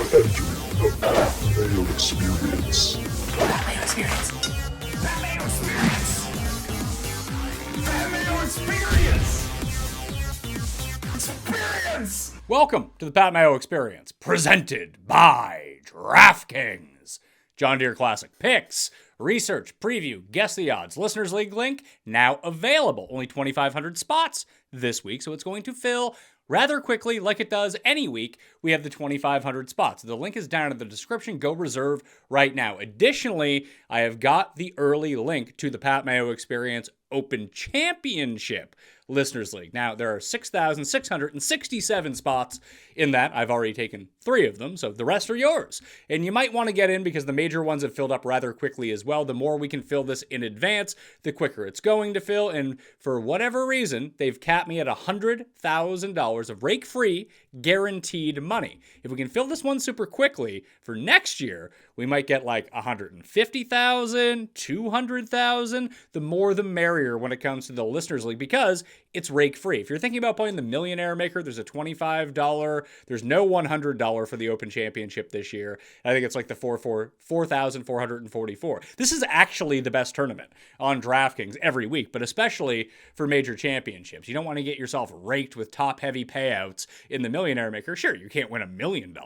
The Mayo Experience. Mayo Experience. Mayo Experience. Mayo Experience. Experience. Welcome to the Pat Mayo Experience, presented by DraftKings. John Deere Classic Picks, research, preview, guess the odds, Listeners League link, now available. Only 2,500 spots this week, so it's going to fill rather quickly, like it does any week. We have the 2,500 spots. The link is down in the description. Go reserve right now. Additionally, I have got the early link to the Pat Mayo Experience Open Championship Listeners League. Now, there are 6,667 spots in that. I've already taken 3 of them, so the rest are yours. And you might want to get in because the major ones have filled up rather quickly as well. The more we can fill this in advance, the quicker it's going to fill. And for whatever reason, they've capped me at $100,000 of rake-free guaranteed money. If we can fill this one super quickly, for next year, we might get like 150,000, 200,000. The more the merrier when it comes to the Listeners League because it's rake-free. If you're thinking about playing the Millionaire Maker, there's a $25. There's no $100 for the Open Championship this year. I think it's like the 4,444. This is actually the best tournament on DraftKings every week, but especially for major championships. You don't want to get yourself raked with top-heavy payouts in the Millionaire Maker. Sure, you can't win $1 million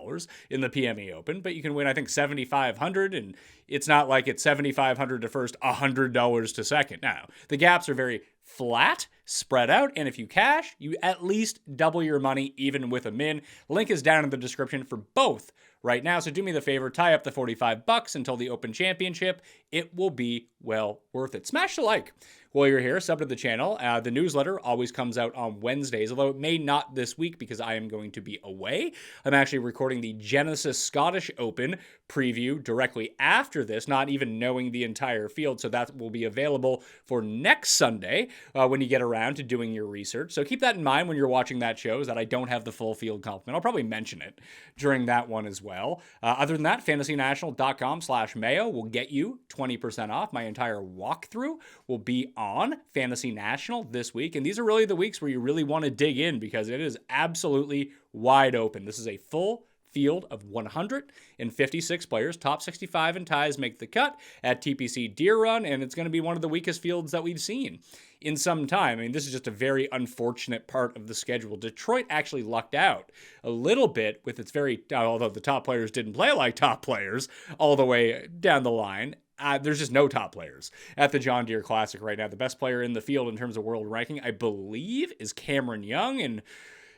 in the PME Open, but you can win, I think, $7,500, and it's not like it's $7,500 to first, $100 to second. Now, the gaps are very flat, spread out, and if you cash, you at least double your money even with a min. Link is down in the description for both right now, so do me the favor, tie up the $45 until the Open Championship. It will be well worth it. Smash the like while you're here, sub to the channel. The newsletter always comes out on Wednesdays, although it may not this week because I am going to be away. I'm actually recording the Genesis Scottish Open preview directly after this, not even knowing the entire field, so that will be available for next Sunday when you get around to doing your research. So keep that in mind when you're watching that show, is that I don't have the full field complement. I'll probably mention it during that one as well. Other than that, fantasynational.com/Mayo will get you 20% off. My entire walkthrough will be on Fantasy National this week. And these are really the weeks where you really want to dig in because it is absolutely wide open. This is a full field of 156 players. Top 65 and ties make the cut at TPC Deer Run, and it's going to be one of the weakest fields that we've seen in some time. I mean, this is just a very unfortunate part of the schedule. Detroit actually lucked out a little bit with its although the top players didn't play like top players all the way down the line. There's just no top players at the John Deere Classic right now. The best player in the field in terms of world ranking, I believe, is Cameron Young, and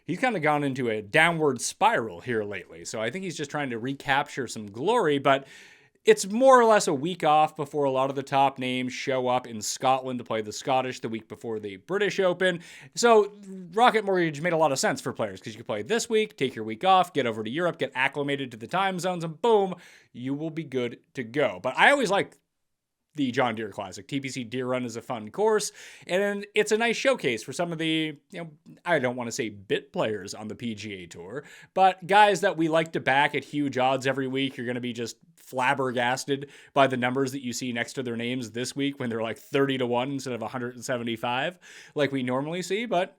he's kind of gone into a downward spiral here lately. So I think he's just trying to recapture some glory, but it's more or less a week off before a lot of the top names show up in Scotland to play the Scottish the week before the British Open. So Rocket Mortgage made a lot of sense for players because you can play this week, take your week off, get over to Europe, get acclimated to the time zones, and boom, you will be good to go. But I always like the John Deere Classic. TPC Deer Run is a fun course, and it's a nice showcase for some of the, I don't want to say bit players on the PGA Tour, but guys that we like to back at huge odds every week. You're going to be just flabbergasted by the numbers that you see next to their names this week when they're like 30-1 instead of 175 like we normally see, but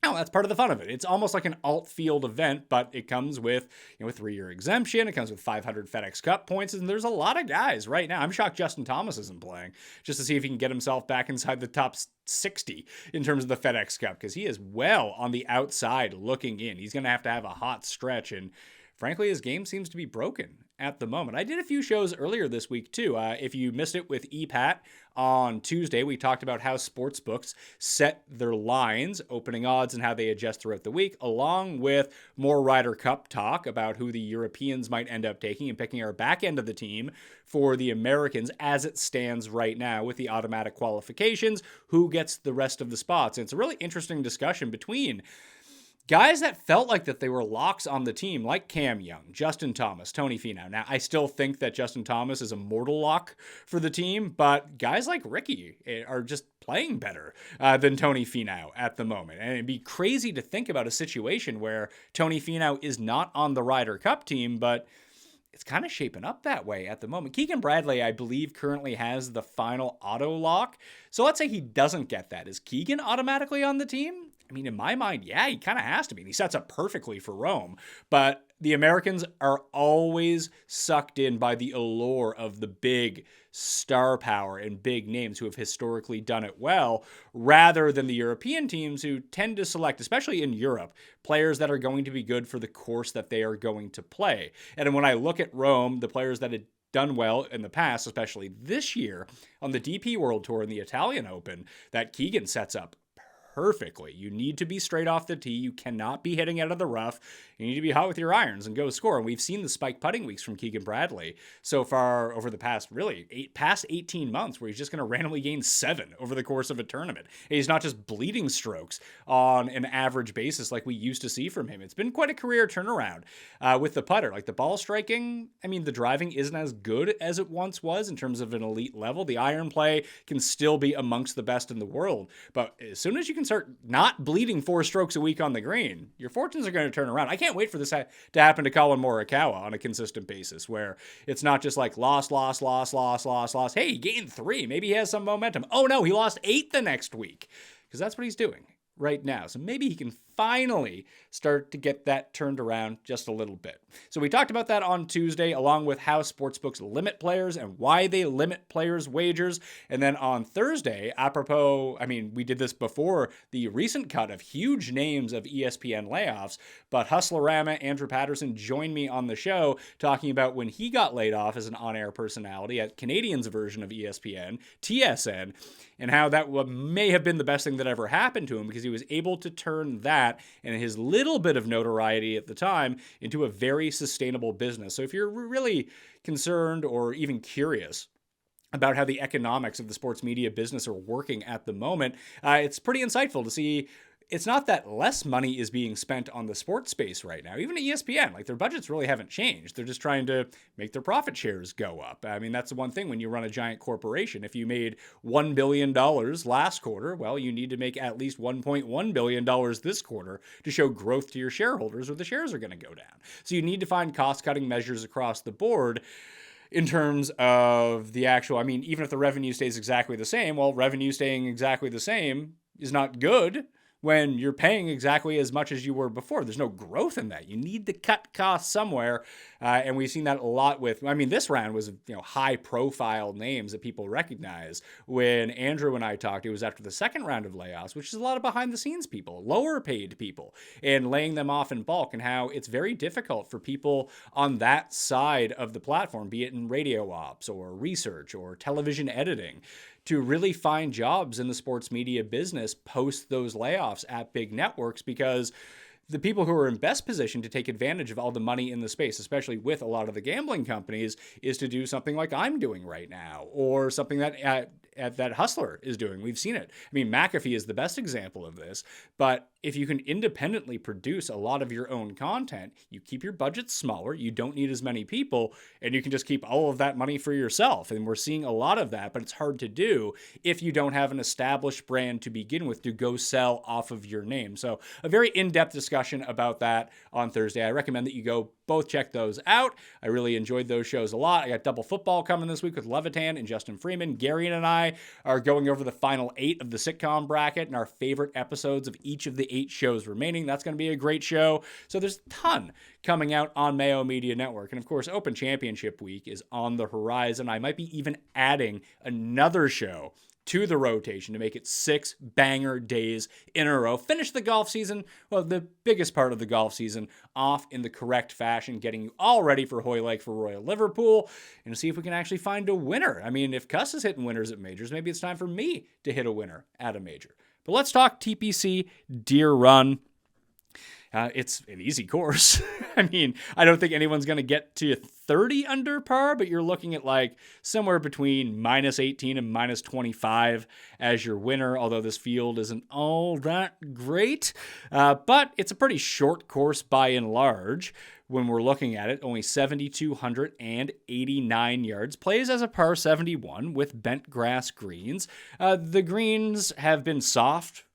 that's part of the fun of it. It's almost like an alt field event, but it comes with, a 3-year exemption. It comes with 500 FedEx Cup points, and there's a lot of guys right now. I'm shocked Justin Thomas isn't playing, just to see if he can get himself back inside the top 60 in terms of the FedEx Cup, because he is well on the outside looking in. He's going to have a hot stretch, and frankly, his game seems to be broken at the moment. I did a few shows earlier this week, too. If you missed it with EPAT on Tuesday, we talked about how sportsbooks set their lines, opening odds, and how they adjust throughout the week, along with more Ryder Cup talk about who the Europeans might end up taking and picking our back end of the team for the Americans as it stands right now with the automatic qualifications, who gets the rest of the spots. And it's a really interesting discussion between guys that felt like that they were locks on the team, like Cam Young, Justin Thomas, Tony Finau. Now, I still think that Justin Thomas is a mortal lock for the team, but guys like Ricky are just playing better than Tony Finau at the moment. And it'd be crazy to think about a situation where Tony Finau is not on the Ryder Cup team, but it's kind of shaping up that way at the moment. Keegan Bradley, I believe, currently has the final auto lock. So let's say he doesn't get that. Is Keegan automatically on the team? I mean, in my mind, yeah, he kind of has to be. He sets up perfectly for Rome. But the Americans are always sucked in by the allure of the big star power and big names who have historically done it well, rather than the European teams who tend to select, especially in Europe, players that are going to be good for the course that they are going to play. And when I look at Rome, the players that had done well in the past, especially this year on the DP World Tour and the Italian Open, that Keegan sets up perfectly. You need to be straight off the tee. You cannot be hitting out of the rough. You need to be hot with your irons and go score. And we've seen the spike putting weeks from Keegan Bradley so far over the past, past 18 months, where he's just going to randomly gain 7 over the course of a tournament. And he's not just bleeding strokes on an average basis like we used to see from him. It's been quite a career turnaround with the putter. Like the ball striking, I mean, the driving isn't as good as it once was in terms of an elite level. The iron play can still be amongst the best in the world. But as soon as you can start not bleeding 4 strokes a week on the green, your fortunes are going to turn around. I can't wait for this to happen to Colin Morikawa on a consistent basis, where it's not just like loss. Hey, he gained 3. Maybe he has some momentum. Oh no, he lost 8 the next week, because that's what he's doing right now. So maybe he can finally start to get that turned around just a little bit. So we talked about that on Tuesday, along with how sportsbooks limit players and why they limit players' wagers. And then on Thursday, apropos, I mean, we did this before the recent cut of huge names of ESPN layoffs, but Hustlerama, Andrew Patterson, joined me on the show talking about when he got laid off as an on-air personality at Canadians' version of ESPN, TSN, and how that may have been the best thing that ever happened to him, because he was able to turn that and his little bit of notoriety at the time into a very sustainable business. So if you're really concerned or even curious about how the economics of the sports media business are working at the moment, it's pretty insightful to see. It's not that less money is being spent on the sports space right now. Even at ESPN, like their budgets really haven't changed. They're just trying to make their profit shares go up. I mean, that's the one thing when you run a giant corporation. If you made $1 billion last quarter, well, you need to make at least $1.1 billion this quarter to show growth to your shareholders, or the shares are going to go down. So you need to find cost-cutting measures across the board in terms of the actual, I mean, even if the revenue stays exactly the same, well, revenue staying exactly the same is not good when you're paying exactly as much as you were before. There's no growth in that. You need to cut costs somewhere. And we've seen that a lot with, I mean, this round was, high profile names that people recognize. When Andrew and I talked, it was after the second round of layoffs, which is a lot of behind the scenes people, lower paid people, and laying them off in bulk, and how it's very difficult for people on that side of the platform, be it in radio ops or research or television editing, to really find jobs in the sports media business post those layoffs at big networks, because the people who are in best position to take advantage of all the money in the space, especially with a lot of the gambling companies, is to do something like I'm doing right now, or something that that Hustler is doing. We've seen it. I mean, McAfee is the best example of this, but if you can independently produce a lot of your own content, you keep your budget smaller, you don't need as many people, and you can just keep all of that money for yourself. And we're seeing a lot of that, but it's hard to do if you don't have an established brand to begin with to go sell off of your name. So a very in-depth discussion about that on Thursday. I recommend that you go both check those out. I really enjoyed those shows a lot. I got double football coming this week with Levitan and Justin Freeman. Gary and I are going over the final 8 of the sitcom bracket and our favorite episodes of each of the 8 shows remaining. That's going to be a great show. So there's a ton coming out on Mayo Media Network. And of course, Open Championship Week is on the horizon. I might be even adding another show to the rotation to make it 6 banger days in a row. Finish the golf season, well, the biggest part of the golf season, off in the correct fashion, getting you all ready for Hoylake for Royal Liverpool, and see if we can actually find a winner. I mean, if Cuss is hitting winners at majors, maybe it's time for me to hit a winner at a major. But let's talk TPC Deere Run. It's an easy course. I mean, I don't think anyone's going to get to 30 under par, but you're looking at like somewhere between minus 18 and minus 25 as your winner, although this field isn't all that great. But it's a pretty short course by and large. When we're looking at it, only 7,289 yards, plays as a par 71 with bent grass greens. The greens have been soft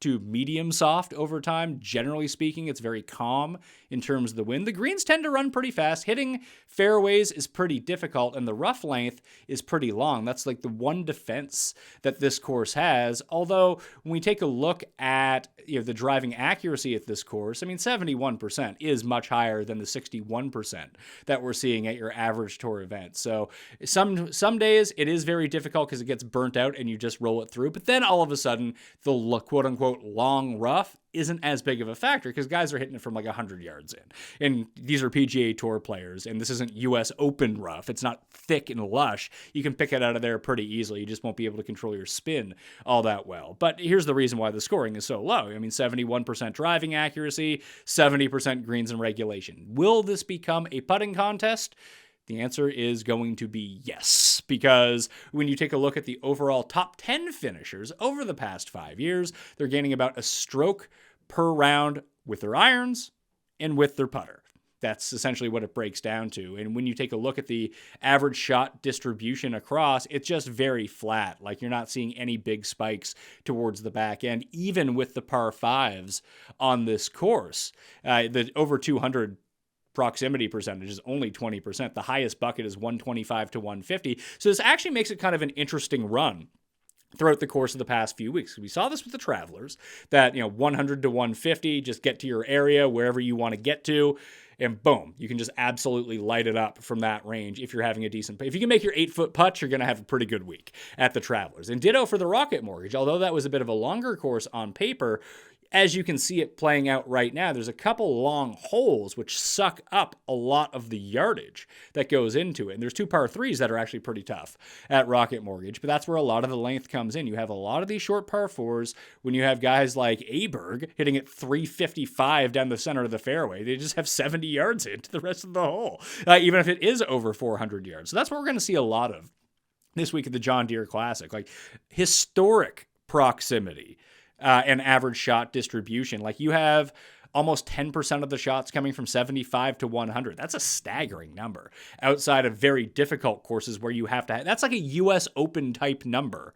to medium soft over time. Generally speaking, it's very calm in terms of the wind. The greens tend to run pretty fast. Hitting fairways is pretty difficult, and the rough length is pretty long. That's like the one defense that this course has. Although when we take a look at the driving accuracy at this course, I mean, 71% is much higher than the 61% that we're seeing at your average tour event. So some days it is very difficult because it gets burnt out and you just roll it through. But then all of a sudden, the quote unquote long rough isn't as big of a factor because guys are hitting it from like 100 yards in. And these are PGA Tour players, and this isn't US Open rough. It's not thick and lush. You can pick it out of there pretty easily. You just won't be able to control your spin all that well. But here's the reason why the scoring is so low. I mean, 71% driving accuracy, 70% greens in regulation. Will this become a putting contest? The answer is going to be yes, because when you take a look at the overall top 10 finishers over the past 5 years, they're gaining about a stroke per round with their irons and with their putter. That's essentially what it breaks down to. And when you take a look at the average shot distribution across, it's just very flat. Like you're not seeing any big spikes towards the back end, even with the par fives on this course. The over 200 proximity percentage is only 20%. The highest bucket is 125 to 150. So this actually makes it kind of an interesting run throughout the course of the past few weeks. We saw this with the Travelers, that 100 to 150, just get to your area wherever you want to get to, and boom, you can just absolutely light it up from that range if you're having a decent. If you can make your 8-foot putts, you're going to have a pretty good week at the Travelers. And ditto for the Rocket Mortgage. Although that was a bit of a longer course on paper, as you can see it playing out right now, there's a couple long holes which suck up a lot of the yardage that goes into it. And there's 2 par 3s that are actually pretty tough at Rocket Mortgage, but that's where a lot of the length comes in. You have a lot of these short par 4s when you have guys like Aberg hitting at 355 down the center of the fairway. They just have 70 yards into the rest of the hole, even if it is over 400 yards. So that's what we're going to see a lot of this week at the John Deere Classic, like historic proximity. And average shot distribution. Like you have almost 10% of the shots coming from 75 to 100. That's a staggering number outside of very difficult courses where you have to, that's like a US Open type number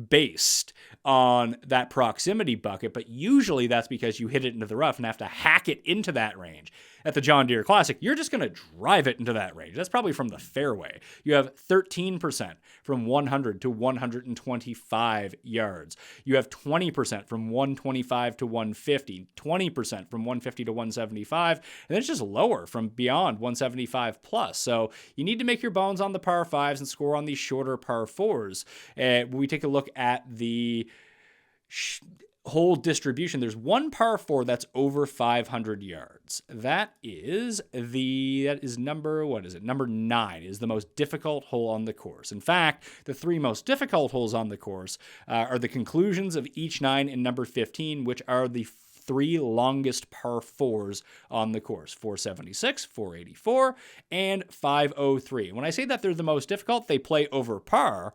based on that proximity bucket, but usually that's because you hit it into the rough and have to hack it into that range. At the John Deere Classic, you're just going to drive it into that range. That's probably from the fairway. You have 13% from 100 to 125 yards. You have 20% from 125 to 150, 20% from 150 to 175, and then it's just lower from beyond 175 plus. So you need to make your bones on the par 5s and score on these shorter par 4s. When we take a look at the whole distribution, there's one par 4 that's over 500 yards. That is number 9 is the most difficult hole on the course. In fact, the 3 most difficult holes on the course are the conclusions of each 9 and number 15, which are the 3 longest par 4s on the course: 476, 484, and 503. When I say that they're the most difficult, they play over par.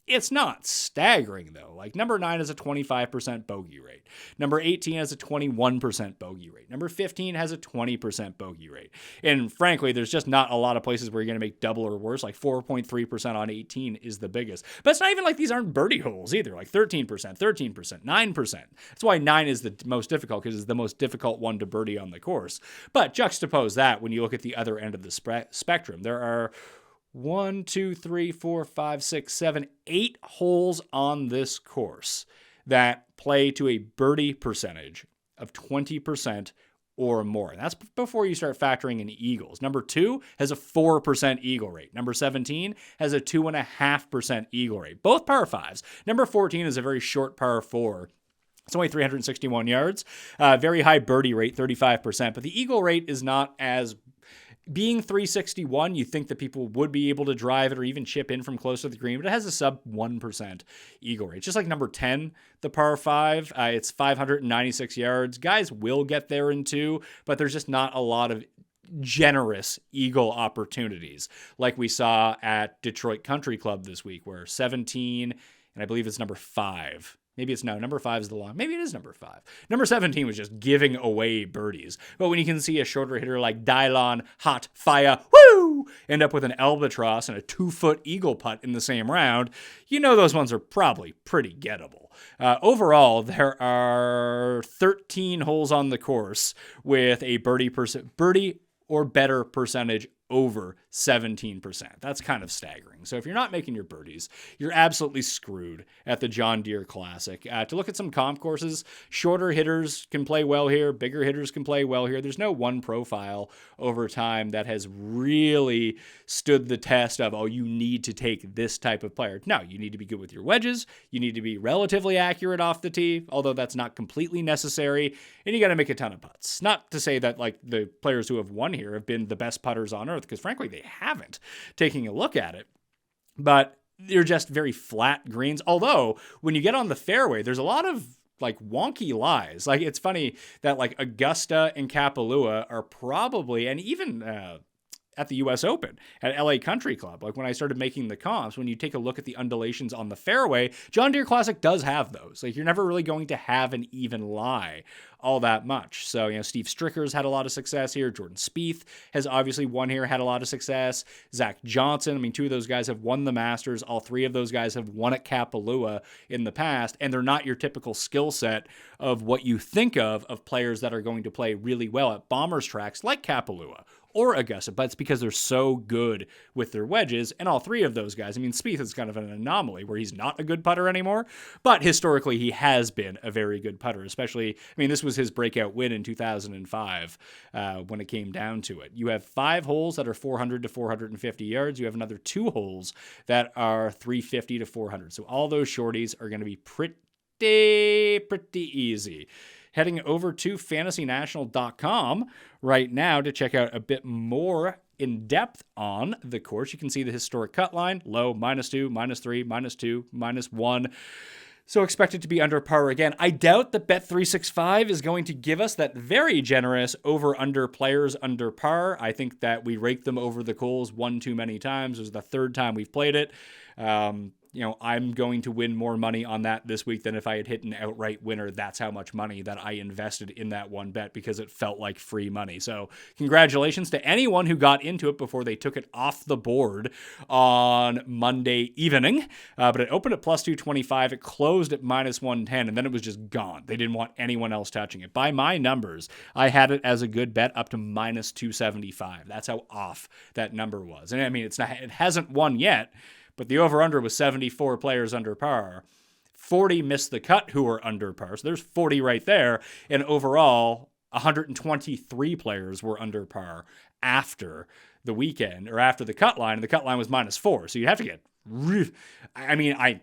It's not staggering, though. Like number 9 has a 25% bogey rate. Number 18 has a 21% bogey rate. Number 15 has a 20% bogey rate. And frankly, there's just not a lot of places where you're going to make double or worse. Like 4.3% on 18 is the biggest. But it's not even like these aren't birdie holes either. Like 13%, 13%, 9%. That's why 9 is the most difficult, because it's the most difficult one to birdie on the course. But juxtapose that when you look at the other end of the spectrum. There are 1, 2, 3, 4, 5, 6, 7, 8 holes on this course that play to a birdie percentage of 20% or more. And that's before you start factoring in eagles. Number 2 has a 4% eagle rate. Number 17 has a 2.5% eagle rate. Both par 5s. Number 14 is a very short par 4. It's only 361 yards. Very high birdie rate, 35%. But the eagle rate is not as being 361, you think that people would be able to drive it or even chip in from close to the green, but it has a sub 1% eagle rate. Just like number 10, the par 5, it's 596 yards. Guys will get there in 2, but there's just not a lot of generous eagle opportunities like we saw at Detroit Country Club this week, where 17, and I believe it's number 5. Maybe it's no, number 5 is the long. Maybe it is number 5. Number 17 was just giving away birdies. But when you can see a shorter hitter like Dylon Hot Fire, woo, end up with an albatross and a 2-foot eagle putt in the same round, you know those ones are probably pretty gettable. Overall, there are 13 holes on the course with a birdie or better percentage over 17%. That's kind of staggering. So if you're not making your birdies, you're absolutely screwed at the John Deere Classic. To look at some comp courses, shorter hitters can play well here, bigger hitters can play well here. There's no one profile over time that has really stood the test of, oh, you need to take this type of player. No, you need to be good with your wedges. You need to be relatively accurate off the tee, although that's not completely necessary. And you got to make a ton of putts. Not to say that like the players who have won here have been the best putters on earth, because frankly, they haven't, taking a look at it. But they're just very flat greens. Although, when you get on the fairway, there's a lot of like wonky lies. Like, it's funny that like Augusta and Kapalua are probably, and even at the US Open at LA Country Club, like when I started making the comps, when you take a look at the undulations on the fairway, John Deere Classic does have those. Like, you're never really going to have an even lie all that much. So, you know, Steve Stricker's had a lot of success here. Jordan Spieth has obviously won here, had a lot of success. Zach Johnson, I mean, two of those guys have won the Masters. All three of those guys have won at Kapalua in the past, and they're not your typical skill set of what you think of players that are going to play really well at Bombers tracks like Kapalua or Augusta, but it's because they're so good with their wedges. And all three of those guys, I mean, Spieth is kind of an anomaly where he's not a good putter anymore, but historically he has been a very good putter, especially, I mean, this was his breakout win in 2005 when it came down to it. You have 5 holes that are 400 to 450 yards. You have another 2 holes that are 350 to 400. So all those shorties are going to be pretty easy. Heading over to fantasynational.com right now to check out a bit more in depth on the course. You can see the historic cut line, low, -2, -3, -2, -1. So expect it to be under par again. I doubt that Bet365 is going to give us that very generous over-under players under par. I think that we raked them over the coals one too many times. It was the 3rd time we've played it. You know, I'm going to win more money on that this week than if I had hit an outright winner. That's how much money that I invested in that one bet because it felt like free money. So congratulations to anyone who got into it before they took it off the board on Monday evening. But it opened at plus 225. It closed at minus 110, and then it was just gone. They didn't want anyone else touching it. By my numbers, I had it as a good bet up to minus 275. That's how off that number was. And I mean, it hasn't won yet, but the over-under was 74 players under par. 40 missed the cut who were under par. So there's 40 right there. And overall, 123 players were under par after the weekend or after the cut line. And the cut line was -4. So you'd have to get, I mean, I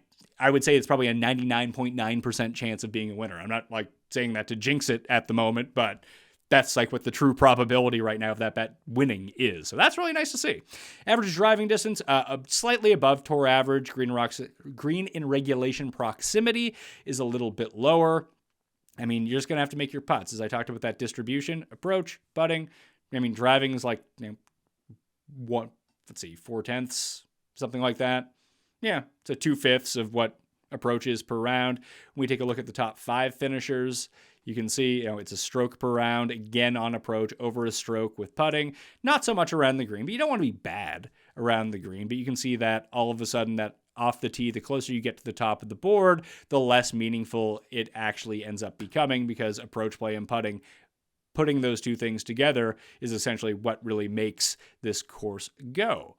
would say it's probably a 99.9% chance of being a winner. I'm not like saying that to jinx it at the moment, but that's like what the true probability right now of that bet winning is. So that's really nice to see. Average driving distance, slightly above tour average. Green in regulation proximity is a little bit lower. I mean, you're just going to have to make your putts. As I talked about that distribution, approach, putting. I mean, driving is like, 4/10, something like that. Yeah, it's a 2/5 of what approach is per round. When we take a look at the top 5 finishers, you can see, it's a stroke per round, again on approach, over a stroke with putting. Not so much around the green, but you don't want to be bad around the green. But you can see that all of a sudden that off the tee, the closer you get to the top of the board, the less meaningful it actually ends up becoming, because approach play and putting those two things together is essentially what really makes this course go.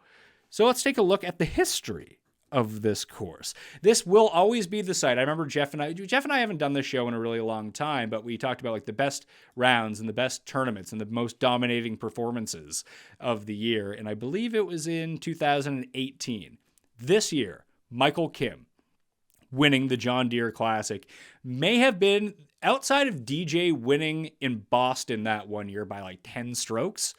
So let's take a look at the history of this course. This will always be the site. I remember Jeff and I haven't done this show in a really long time, but we talked about like the best rounds and the best tournaments and the most dominating performances of the year. And I believe it was in 2018. This year, Michael Kim winning the John Deere Classic may have been, outside of DJ winning in Boston that one year by like 10 strokes,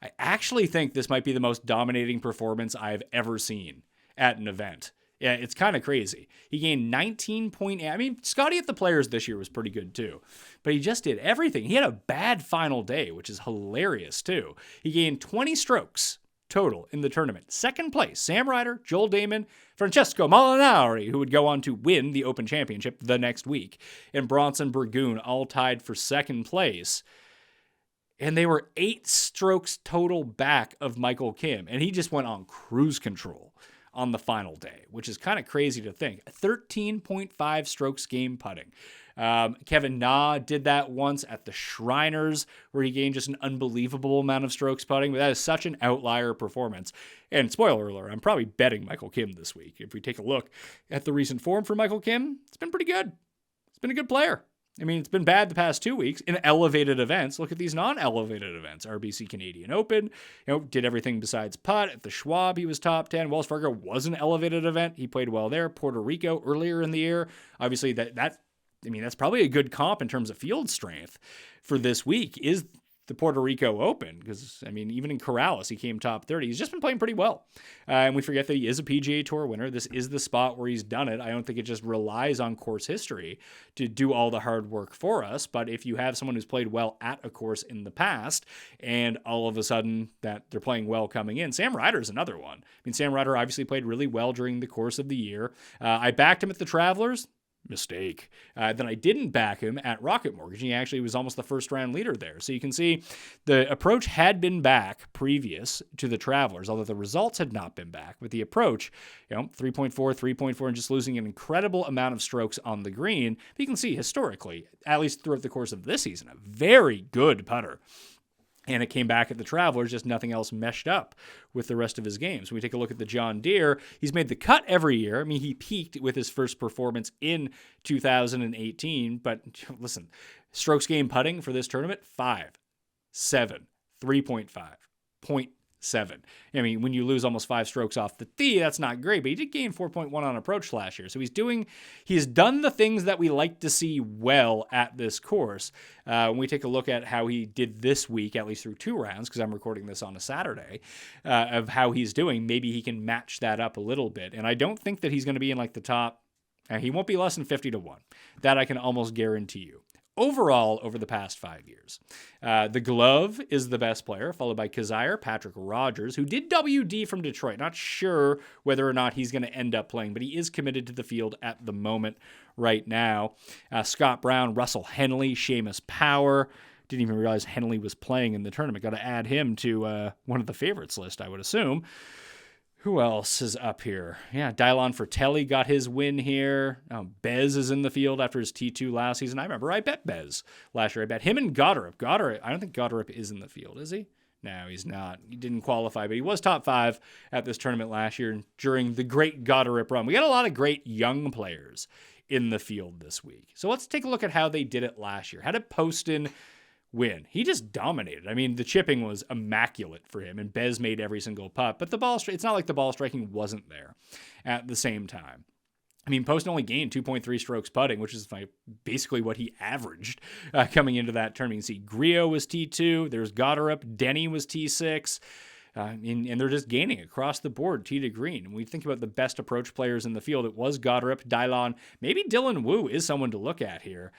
I actually think this might be the most dominating performance I've ever seen at an event. Yeah, it's kind of crazy. He gained 19.8. I mean, Scotty at the Players this year was pretty good too, but he just did everything. He had a bad final day, which is hilarious too. He gained 20 strokes total in the tournament. Second place, Sam Ryder, Joel Damon, Francesco Molinari, who would go on to win the Open Championship the next week, and Bronson Burgoon all tied for second place. and they were 8 strokes total back of Michael Kim, and he just went on cruise control on the final day, which is kind of crazy to think. 13.5 strokes game putting. Kevin Na did that once at the Shriners, where he gained just an unbelievable amount of strokes putting, but that is such an outlier performance. And spoiler alert, I'm probably betting Michael Kim this week. If we take a look at the recent form for Michael Kim, it's been pretty good. It's been a good player. I mean, it's been bad the past 2 weeks in elevated events. Look at these non-elevated events. RBC Canadian Open, did everything besides putt. At the Schwab, he was top 10. Wells Fargo was an elevated event. He played well there. Puerto Rico earlier in the year. Obviously, that's probably a good comp in terms of field strength for this week is the Puerto Rico Open, because, even in Corrales, he came top 30. He's just been playing pretty well. And we forget that he is a PGA Tour winner. This is the spot where he's done it. I don't think it just relies on course history to do all the hard work for us. But if you have someone who's played well at a course in the past, and all of a sudden that they're playing well coming in, Sam Ryder's another one. Sam Ryder obviously played really well during the course of the year. I backed him at the Travelers. Mistake. Then I didn't back him at Rocket Mortgage. He actually was almost the first round leader there. So you can see the approach had been back previous to the Travelers, although the results had not been back. But the approach, 3.4, and just losing an incredible amount of strokes on the green. But you can see historically, at least throughout the course of this season, a very good putter. And it came back at the Travelers, just nothing else meshed up with the rest of his game. So we take a look at the John Deere. He's made the cut every year. He peaked with his first performance in 2018. But listen, strokes game putting for this tournament, 5, 7, 3.5, 0.7. When you lose almost 5 strokes off the tee, that's not great, but he did gain 4.1 on approach last year. So he's done the things that we like to see well at this course. When we take a look at how he did this week, at least through 2 rounds, because I'm recording this on a Saturday, of how he's doing, maybe he can match that up a little bit. And I don't think that he's going to be in like the top. He won't be less than 50 to 1. That I can almost guarantee you. Overall, over the past 5 years, the Glove is the best player, followed by Kazire, Patrick Rogers, who did WD from Detroit. Not sure whether or not he's going to end up playing, but he is committed to the field at the moment right now. Scott Brown, Russell Henley, Seamus Power. Didn't even realize Henley was playing in the tournament. Got to add him to one of the favorites list, I would assume. Who else is up here? Yeah, Dylan Fratelli got his win here. Bez is in the field after his T2 last season. I remember I bet Bez last year. I bet him and Gotterup. I don't think Gotterup is in the field, is he? No, he's not. He didn't qualify, but he was top 5 at this tournament last year during the great Gotterup run. We got a lot of great young players in the field this week. So let's take a look at how they did it last year. How did Poston win? He just dominated. The chipping was immaculate for him, and Bez made every single putt, but it's not like the ball striking wasn't there at the same time. Poston only gained 2.3 strokes putting, which is basically what he averaged coming into that tournament. You can see Griot was T2, there's Gotterup, Denny was T6, and they're just gaining across the board, tee to green. When we think about the best approach players in the field, it was Gotterup, Dylan, maybe Dylan Wu is someone to look at here.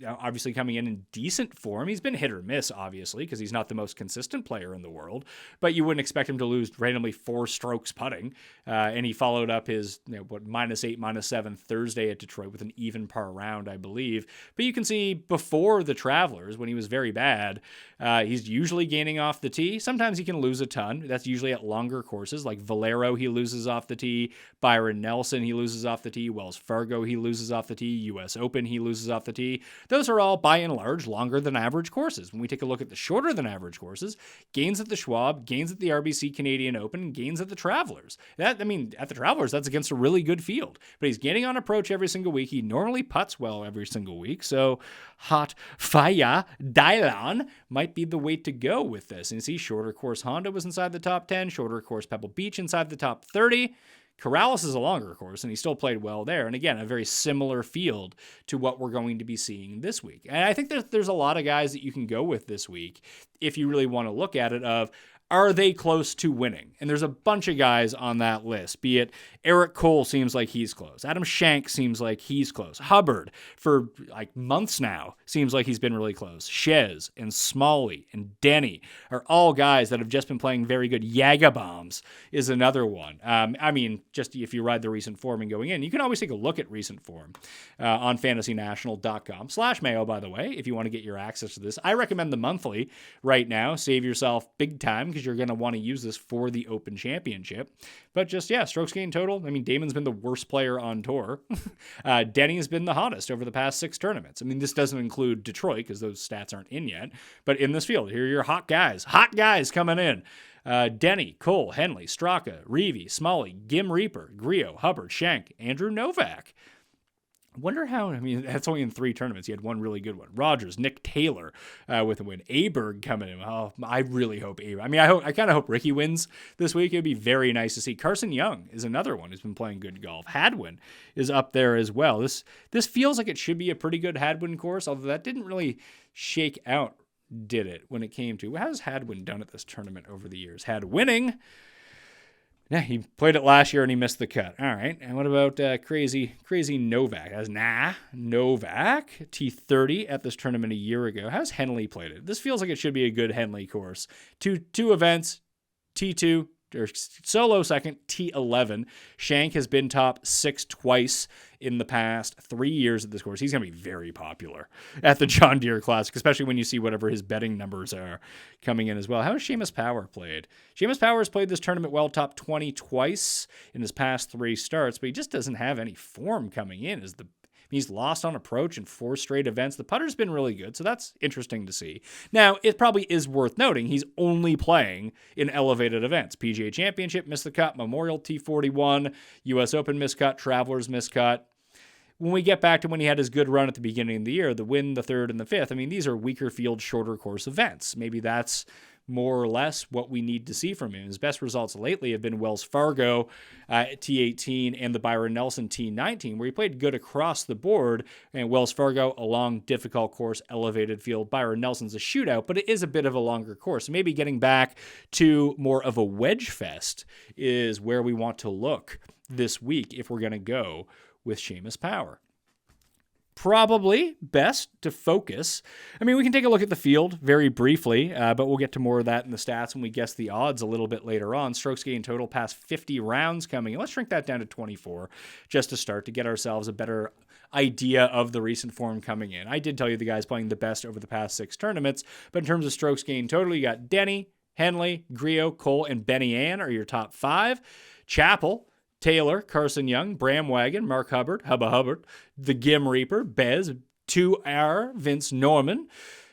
Obviously coming in decent form. He's been hit or miss, obviously, because he's not the most consistent player in the world, but you wouldn't expect him to lose randomly 4 strokes putting. And he followed up his -8, -7 Thursday at Detroit with an even par round, I believe. But you can see before the Travelers, when he was very bad, he's usually gaining off the tee. Sometimes he can lose a ton. That's usually at longer courses, like Valero, he loses off the tee. Byron Nelson, he loses off the tee. Wells Fargo, he loses off the tee. US Open, he loses off the tee. Those are all, by and large, longer than average courses. When we take a look at the shorter than average courses, gains at the Schwab, gains at the RBC Canadian Open, gains at the Travelers. At the Travelers, that's against a really good field. But he's getting on approach every single week. He normally putts well every single week. So hot fire Dylan might be the way to go with this. And you see, shorter course Honda was inside the top 10, shorter course Pebble Beach inside the top 30. Corrales is a longer course, and he still played well there. And again, a very similar field to what we're going to be seeing this week. And I think there's a lot of guys that you can go with this week if you really want to look at it of, Are they close to winning? And there's a bunch of guys on that list, be it Eric Cole seems like he's close. Adam Schenk seems like he's close. Hubbard, for like months now, seems like he's been really close. Shez and Smalley and Denny are all guys that have just been playing very good. Yagabombs is another one. I mean, just if you ride the recent form and going in, you can always take a look at recent form on fantasynational.com/Mayo, by the way, if you want to get your access to this. I recommend the monthly right now. Save yourself big time because you're going to want to use this for the Open Championship. But just, yeah, strokes gained total. I mean, Damon's been the worst player on tour. Denny's been the hottest over the past 6 tournaments. I mean, this doesn't include Detroit because those stats aren't in yet. But in this field, here are your hot guys. Hot guys coming in. Denny, Cole, Henley, Straka, Reeve, Smalley, Gim Reaper, Griot, Hubbard, Schenk, Andrew Novak. Wonder how, I mean, that's only in 3 tournaments. He had one really good one. Rogers, Nick Taylor with a win. Aberg coming in. Oh, I really hope Aberg. I mean, I kind of hope Ricky wins this week. It would be very nice to see. Carson Young is another one who's been playing good golf. Hadwin is up there as well. This feels like it should be a pretty good Hadwin course, although that didn't really shake out, did it, when it came to, how has Hadwin done at this tournament over the years? Had winning. Yeah, he played it last year and he missed the cut. All right. And what about crazy Novak? Novak, T30 at this tournament a year ago. How's Henley played it? This feels like it should be a good Henley course. Two events, T2, or solo second, T11. Schenk has been top 6 twice in the past 3 years at this course. He's going to be very popular at the John Deere Classic, especially when you see whatever his betting numbers are coming in as well. How has Seamus Power played? Seamus Power has played this tournament well, top 20 twice in his past 3 starts, but he just doesn't have any form coming in. He's lost on approach in 4 straight events. The putter's been really good, so that's interesting to see. Now, it probably is worth noting he's only playing in elevated events. PGA Championship, missed the cut. Memorial, T41. US Open, miscut. Travelers, miscut. When we get back to when he had his good run at the beginning of the year, the win, the 3rd, and the 5th, I mean, these are weaker field, shorter course events. Maybe that's more or less what we need to see from him. His best results lately have been Wells Fargo T18 and the Byron Nelson T19, where he played good across the board. And Wells Fargo, a long, difficult course, elevated field. Byron Nelson's a shootout, but it is a bit of a longer course. Maybe getting back to more of a wedge fest is where we want to look this week if we're going to go with Seamus Power. Probably best to focus. I mean, we can take a look at the field very briefly, but we'll get to more of that in the stats when we guess the odds a little bit later on. Strokes gained total past 50 rounds coming in. Let's shrink that down to 24 just to start to get ourselves a better idea of the recent form coming in. I did tell you the guys playing the best over the past 6 tournaments, but in terms of strokes gained total, you got Denny, Henley, Griot, Cole, and Benny Ann are your top 5. Chappell, Taylor, Carson Young, Bram Wagon, Mark Hubbard, Hubba Hubbard, the Gim Reaper, Bez, 2R, Vince Norman,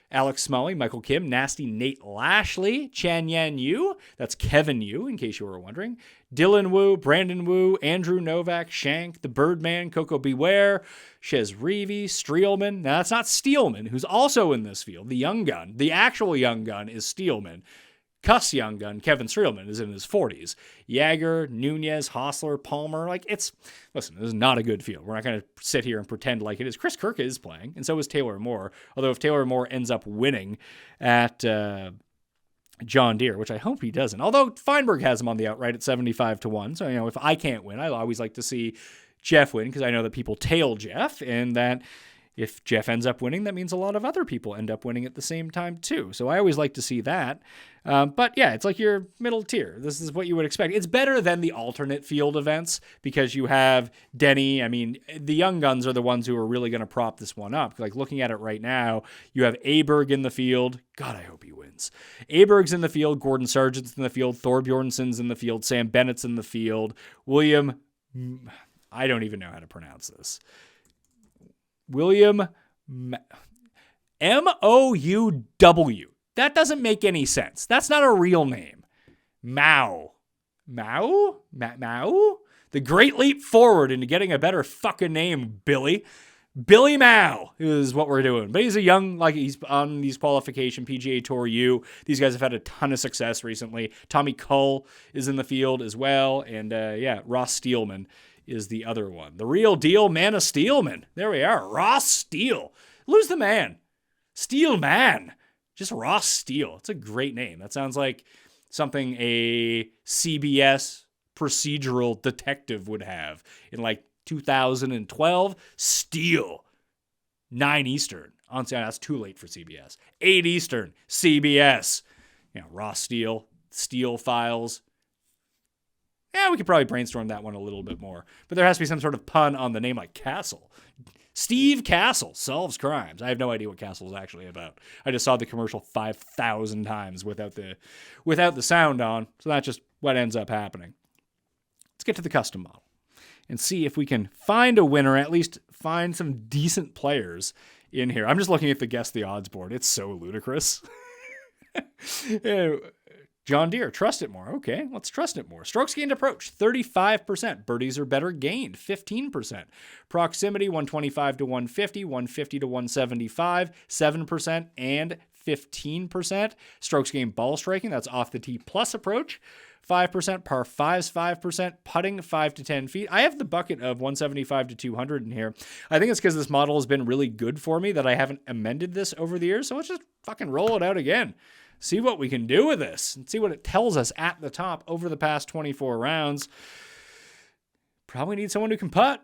Alex Smalley, Michael Kim, Nasty Nate Lashley, Chan Yan Yu, that's Kevin Yu, in case you were wondering, Dylan Wu, Brandon Wu, Andrew Novak, Shank, the Birdman, Coco Beware, Shez Reeve, Streelman. Now, that's not Steelman, who's also in this field. The young gun, the actual young gun is Steelman. Cuss young gun, Kevin Streelman, is in his 40s. Jaeger, Nunez, Hostler, Palmer, listen, this is not a good field. We're not going to sit here and pretend like it is. Chris Kirk is playing, and so is Taylor Moore. Although if Taylor Moore ends up winning at John Deere, which I hope he doesn't. Although Feinberg has him on the outright at 75-1. So, if I can't win, I always like to see Jeff win because I know that people tail Jeff, and that if Jeff ends up winning, that means a lot of other people end up winning at the same time too. So I always like to see that. But yeah, it's like your middle tier. This is what you would expect. It's better than the alternate field events because you have Denny. I mean, the young guns are the ones who are really going to prop this one up. Like looking at it right now, you have Aberg in the field. God, I hope he wins. Aberg's in the field. Gordon Sargent's in the field. Thorbjornson's in the field. Sam Bennett's in the field. William, I don't even know how to pronounce this. William M-O-U-W. That doesn't make any sense. That's not a real name. Mao? The great leap forward into getting a better fucking name, Billy. Billy Mao is what we're doing. But he's a young, he's on these qualification PGA Tour U. These guys have had a ton of success recently. Tommy Cull is in the field as well. And Ross Steelman is the other one. The real deal, man of Steelman. There we are. Ross Steele. Lose the man. Steel man. Just Ross Steele. It's a great name. That sounds like something a CBS procedural detective would have in like 2012. Steel, 9 Eastern. Honestly, that's too late for CBS. 8 Eastern, CBS. Raw Steel, Steel Files. Yeah, we could probably brainstorm that one a little bit more. But there has to be some sort of pun on the name, like Castle. Steve Castle solves crimes. I have no idea what Castle is actually about. I just saw the commercial 5,000 times without the sound on. So that's just what ends up happening. Let's get to the custom model and see if we can find a winner, at least find some decent players in here. I'm just looking at the Guess the Odds board. It's so ludicrous. John Deere, trust it more. Okay, let's trust it more. Strokes gained approach, 35%. Birdies are better gained, 15%. Proximity, 125 to 150, 150 to 175, 7% and 15%. Strokes gained ball striking, that's off the tee plus approach, 5%. Par 5s, 5%. Putting, 5 to 10 feet. I have the bucket of 175 to 200 in here. I think it's because this model has been really good for me that I haven't amended this over the years. So let's just fucking roll it out again. See what we can do with this and see what it tells us at the top over the past 24 rounds. Probably need someone who can putt,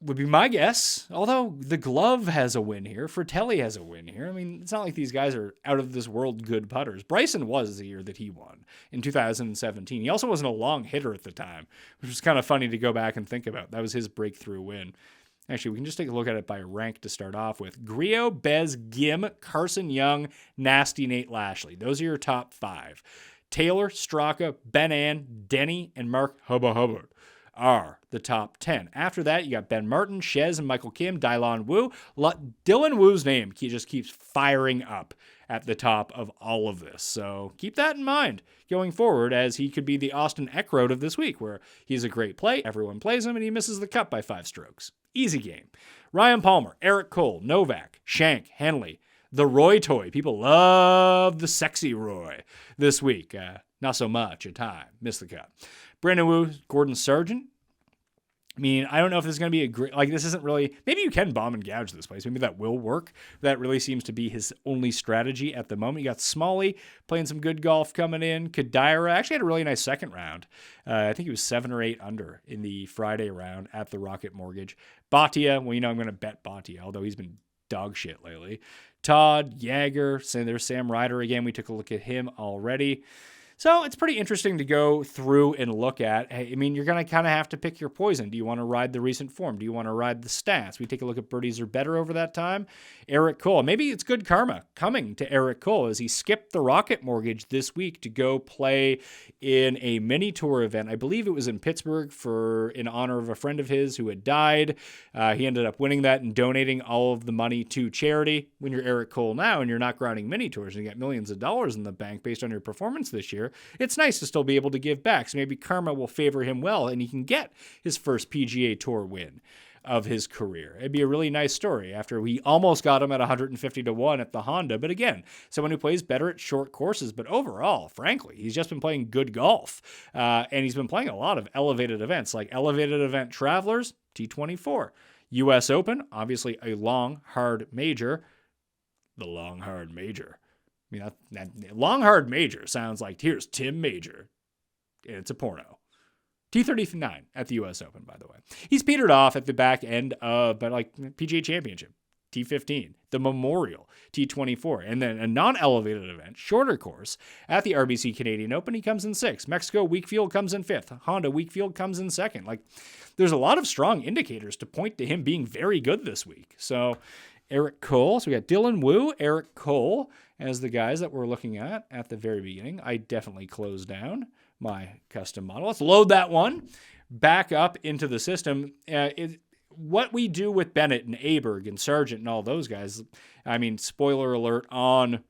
would be my guess. Although the Glove has a win here. Fratelli has a win here. I mean, it's not like these guys are out of this world good putters. Bryson was the year that he won in 2017. He also wasn't a long hitter at the time, which was kind of funny to go back and think about. That was his breakthrough win. Actually, we can just take a look at it by rank to start off with. Griot, Bez, Gim, Carson Young, Nasty Nate Lashley. Those are your top 5. Taylor, Straka, Ben Ann, Denny, and Mark Hubba Hubbard are the top 10. After that, you got Ben Martin, Shez, and Michael Kim, Dylon Wu. Dylan Wu's name just keeps firing up at the top of all of this. So keep that in mind going forward, as he could be the Austin Eckroat of this week, where he's a great play, everyone plays him, and he misses the cut by 5 strokes. Easy game. Ryan Palmer, Eric Cole, Novak, Shank, Henley, the Roy Toy. People love the sexy Roy this week. Not so much at time. Missed the cut. Brandon Wu, Gordon Sargent. I mean, I don't know if this is going to be a great, this isn't really, maybe you can bomb and gouge this place. Maybe that will work. That really seems to be his only strategy at the moment. You got Smalley playing some good golf coming in. Kadira actually had a really nice second round. I think he was 7 or 8 under in the Friday round at the Rocket Mortgage. Bhatia, well, I'm going to bet Bhatia, although he's been dog shit lately. Todd, Jaeger, there's Sam Ryder again. We took a look at him already. So it's pretty interesting to go through and look at. I mean, you're going to kind of have to pick your poison. Do you want to ride the recent form? Do you want to ride the stats? We take a look at birdies are better over that time. Eric Cole. Maybe it's good karma coming to Eric Cole as he skipped the Rocket Mortgage this week to go play in a mini tour event. I believe it was in Pittsburgh in honor of a friend of his who had died. He ended up winning that and donating all of the money to charity. When you're Eric Cole now and you're not grinding mini tours and you get millions of dollars in the bank based on your performance this year, it's nice to still be able to give back. So maybe karma will favor him well and he can get his first PGA Tour win of his career. It'd be a really nice story after we almost got him at 150 to 1 at the Honda. But again, someone who plays better at short courses. But overall, frankly, he's just been playing good golf. And he's been playing a lot of elevated events like Elevated Event Travelers, T24. U.S. Open, obviously a long, hard major. The long, hard major. I mean, that long, hard major sounds like, here's Tim Major. And it's a porno. T39 at the U.S. Open, by the way. He's petered off at the back end of, PGA Championship, T15, the Memorial, T24, and then a non-elevated event, shorter course, at the RBC Canadian Open, he comes in 6th. Mexico, Weekfield comes in 5th. Honda, Weekfield comes in 2nd. There's a lot of strong indicators to point to him being very good this week. So, Eric Cole. So we got Dylan Wu, Eric Cole as the guys that we're looking at the very beginning. I definitely closed down my custom model. Let's load that one back up into the system. What we do with Bennett and Aberg and Sargent and all those guys, I mean, spoiler alert on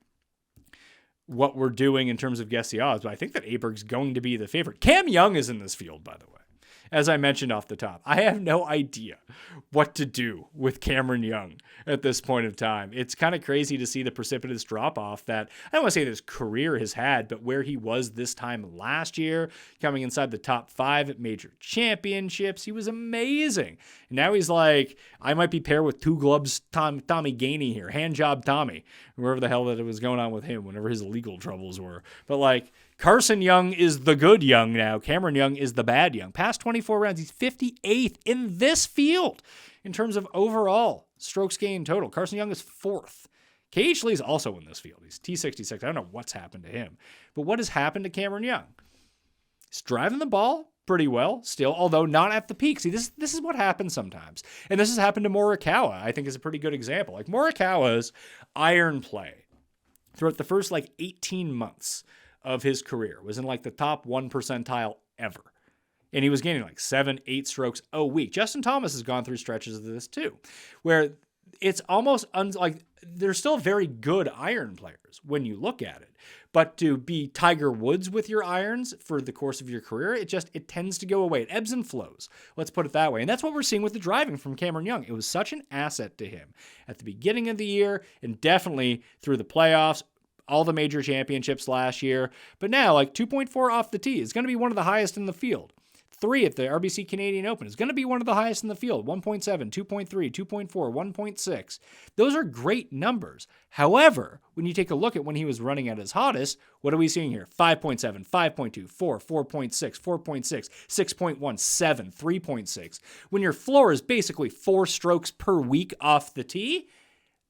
what we're doing in terms of guess the odds, but I think that Aberg's going to be the favorite. Cam Young is in this field, by the way. As I mentioned off the top, I have no idea what to do with Cameron Young at this point of time. It's kind of crazy to see the precipitous drop-off that, I don't want to say that his career has had, but where he was this time last year, coming inside the top 5 at major championships. He was amazing. And now he's like, I might be paired with Two Gloves Tommy Gainey here, Handjob Tommy, wherever the hell that it was going on with him, whenever his legal troubles were. But Carson Young is the good Young now. Cameron Young is the bad Young. Past 24 rounds, he's 58th in this field in terms of overall strokes gained total. Carson Young is 4th. KH Lee's also in this field. He's T66. I don't know what's happened to him. But what has happened to Cameron Young? He's driving the ball pretty well still, although not at the peak. See, this is what happens sometimes. And this has happened to Morikawa, I think is a pretty good example. Like Morikawa's iron play throughout the first 18 months of his career was in the top 1 percentile ever. And he was gaining 7-8 strokes a week. Justin Thomas has gone through stretches of this too, where it's almost they're still very good iron players when you look at it. But to be Tiger Woods with your irons for the course of your career, it tends to go away. It ebbs and flows. Let's put it that way. And that's what we're seeing with the driving from Cameron Young. It was such an asset to him at the beginning of the year and definitely through the playoffs, all the major championships last year. But now, 2.4 off the tee is going to be one of the highest in the field. 3 at the RBC Canadian Open is going to be one of the highest in the field. 1.7, 2.3, 2.4, 1.6. Those are great numbers. However, when you take a look at when he was running at his hottest, what are we seeing here? 5.7, 5.2, 4, 4.6, 4.6, 6.1, 7, 3.6. When your floor is basically 4 strokes per week off the tee,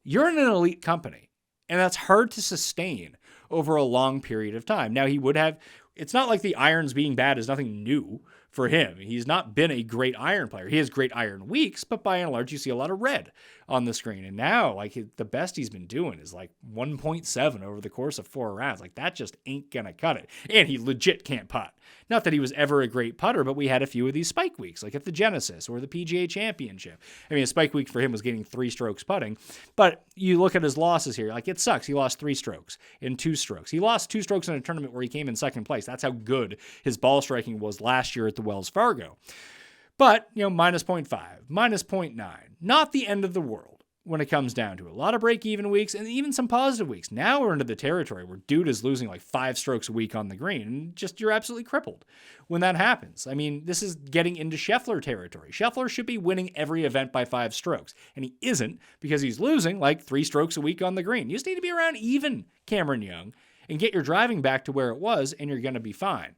you're in an elite company. And that's hard to sustain over a long period of time. Now, it's not like the irons being bad is nothing new for him. He's not been a great iron player. He has great iron weeks, but by and large, you see a lot of red on the screen. And now, the best he's been doing is 1.7 over the course of 4 rounds. That just ain't gonna cut it. And he legit can't putt. Not that he was ever a great putter, but we had a few of these spike weeks, like at the Genesis or the PGA Championship. I mean, a spike week for him was getting 3 strokes putting. But you look at his losses here, it sucks. He lost 3 strokes in 2 strokes. He lost 2 strokes in a tournament where he came in second place. That's how good his ball striking was last year at the Wells Fargo. But, minus 0.5, minus 0.9, not the end of the world when it comes down to it. A lot of break-even weeks and even some positive weeks. Now we're into the territory where dude is losing 5 strokes a week on the green, and you're absolutely crippled when that happens. I mean, this is getting into Scheffler territory. Scheffler should be winning every event by 5 strokes, and he isn't because he's losing 3 strokes a week on the green. You just need to be around even, Cameron Young, and get your driving back to where it was, and you're going to be fine.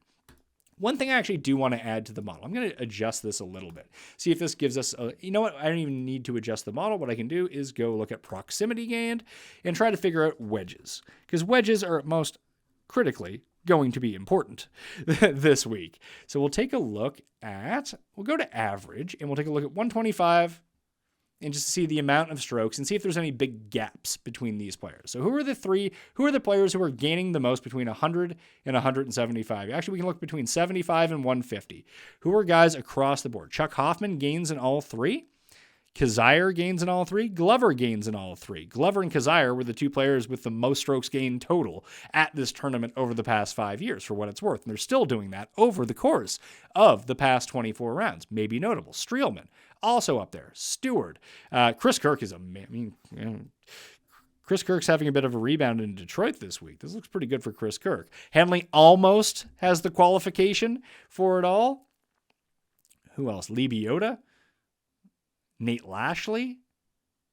One thing I actually do want to add to the model, I'm going to adjust this a little bit. See if this gives us, you know what, I don't even need to adjust the model. What I can do is go look at proximity gained and try to figure out wedges. Because wedges are most critically going to be important this week. So we'll take a look at, we'll go to average, and we'll take a look at 125 and just see the amount of strokes and see if there's any big gaps between these players. So who are the players who are gaining the most between 100 and 175? Actually, we can look between 75 and 150. Who are guys across the board? Chuck Hoffman gains in all 3. Kazire gains in all 3. Glover gains in all 3. Glover and Kazire were the 2 players with the most strokes gained total at this tournament over the past 5 years, for what it's worth. And they're still doing that over the course of the past 24 rounds. Maybe notable. Streelman, also up there. Stewart. Chris Kirk is Chris Kirk's having a bit of a rebound in Detroit this week. This looks pretty good for Chris Kirk. Henley almost has the qualification for it all. Who else? Lee Biota. Nate Lashley,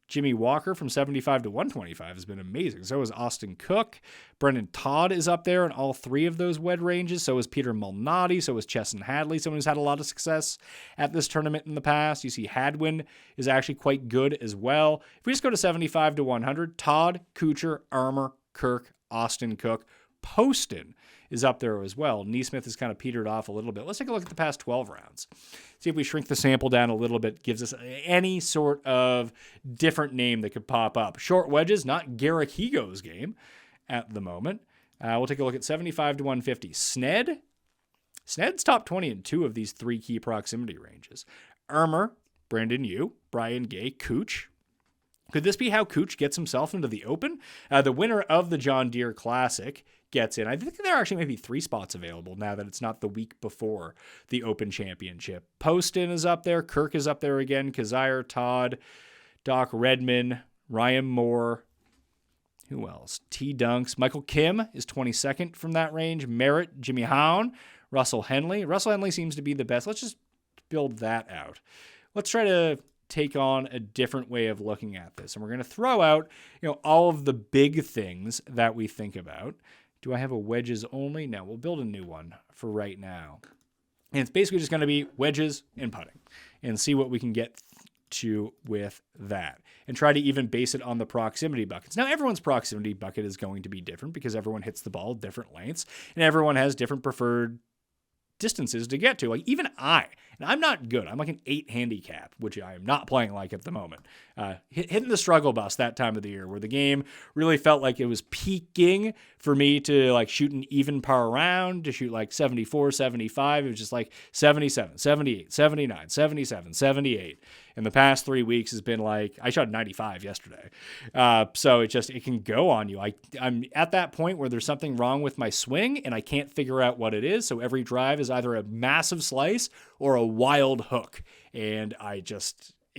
Jimmy Walker from 75 to 125 has been amazing. So is Austin Cook. Brendan Todd is up there in all 3 of those WED ranges. So is Peter Malnati. So is Chesson Hadley, someone who's had a lot of success at this tournament in the past. You see Hadwin is actually quite good as well. If we just go to 75 to 100, Todd, Kuchar, Armour, Kirk, Austin Cook, Poston is up there as well. Neesmith has kind of petered off a little bit. Let's take a look at the past 12 rounds. See if we shrink the sample down a little bit, gives us any sort of different name that could pop up. Short wedges, not Garrick Higo's game at the moment. We'll take a look at 75 to 150. Sned's top 20 in 2 of these 3 key proximity ranges. Ermer, Brandon Yu, Brian Gay, Cooch. Could this be how Cooch gets himself into the Open? The winner of the John Deere Classic gets in. I think there are actually maybe 3 spots available now that it's not the week before the Open Championship. Poston is up there. Kirk is up there again. Kazire, Todd, Doc Redman, Ryan Moore. Who else? T. Dunks. Michael Kim is 22nd from that range. Merritt, Jimmy Hown, Russell Henley. Russell Henley seems to be the best. Let's just build that out. Let's try to take on a different way of looking at this. And we're going to throw out, all of the big things that we think about. Do I have a wedges only? No, we'll build a new one for right now. And it's basically just going to be wedges and putting and see what we can get to with that and try to even base it on the proximity buckets. Now, everyone's proximity bucket is going to be different because everyone hits the ball different lengths and everyone has different preferred distances to get to. Like even and I'm not good. I'm like an 8 handicap, which I am not playing like at the moment. Hitting the struggle bus that time of the year where the game really felt like it was peaking for me to like shoot an even par round, to shoot like 74, 75. It was just like 77, 78, 79, 77, 78. And the past 3 weeks has been like, I shot 95 yesterday. So it can go on you. I'm at that point where there's something wrong with my swing and I can't figure out what it is. So every drive is either a massive slice or a wild hook. And